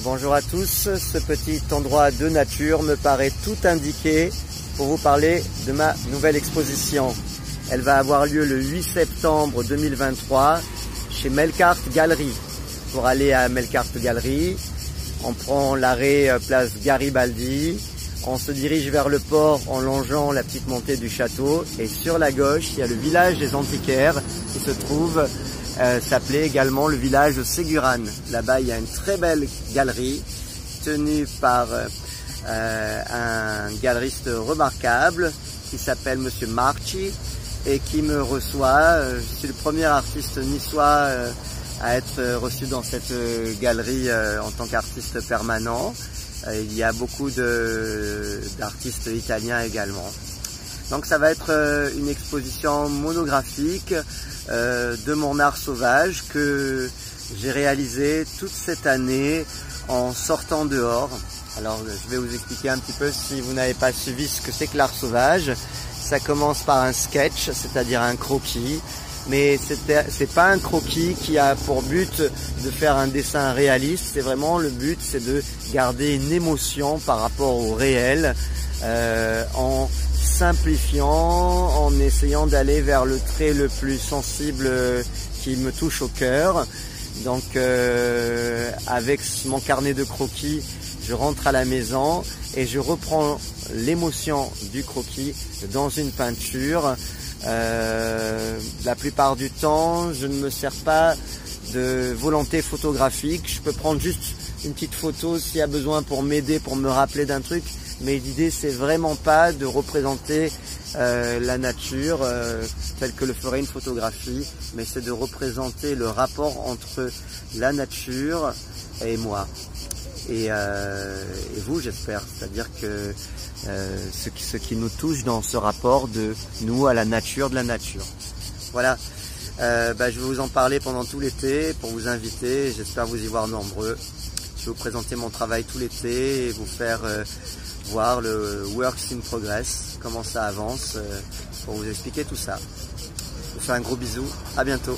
Bonjour à tous, ce petit endroit de nature me paraît tout indiqué pour vous parler de ma nouvelle exposition. Elle va avoir lieu le 8 septembre 2023 chez Melkart Gallery. Pour aller à Melkart Gallery, on prend l'arrêt place Garibaldi, on se dirige vers le port en longeant la petite montée du château et sur la gauche il y a le village des antiquaires qui se trouve s'appelait également le village de Seguran. Là-bas, il y a une très belle galerie tenue par un galeriste remarquable qui s'appelle Monsieur Marchi et qui me reçoit. Je suis le premier artiste niçois à être reçu dans cette galerie en tant qu'artiste permanent. Il y a beaucoup d'artistes italiens également. Donc ça va être une exposition monographique de mon art sauvage que j'ai réalisé toute cette année en sortant dehors. Alors je vais vous expliquer un petit peu si vous n'avez pas suivi ce que c'est que l'art sauvage. Ça commence par un sketch, c'est-à-dire un croquis, mais c'est pas un croquis qui a pour but de faire un dessin réaliste. C'est vraiment le but, c'est de garder une émotion par rapport au réel en simplifiant, en essayant d'aller vers le trait le plus sensible qui me touche au cœur. Donc avec mon carnet de croquis, je rentre à la maison et je reprends l'émotion du croquis dans une peinture. La plupart du temps, je ne me sers pas de volonté photographique. Je peux prendre juste une petite photo s'il y a besoin pour m'aider, pour me rappeler d'un truc. Mais l'idée, c'est vraiment pas de représenter la nature telle que le ferait une photographie, mais c'est de représenter le rapport entre la nature et moi. Et vous, j'espère. C'est-à-dire que ce qui nous touche dans ce rapport de nous à la nature, de la nature. Voilà. Je vais vous en parler pendant tout l'été pour vous inviter. J'espère vous y voir nombreux. Je vais vous présenter mon travail tout l'été et vous faire voir le Works in Progress, comment ça avance, pour vous expliquer tout ça. Je vous fais un gros bisou, à bientôt.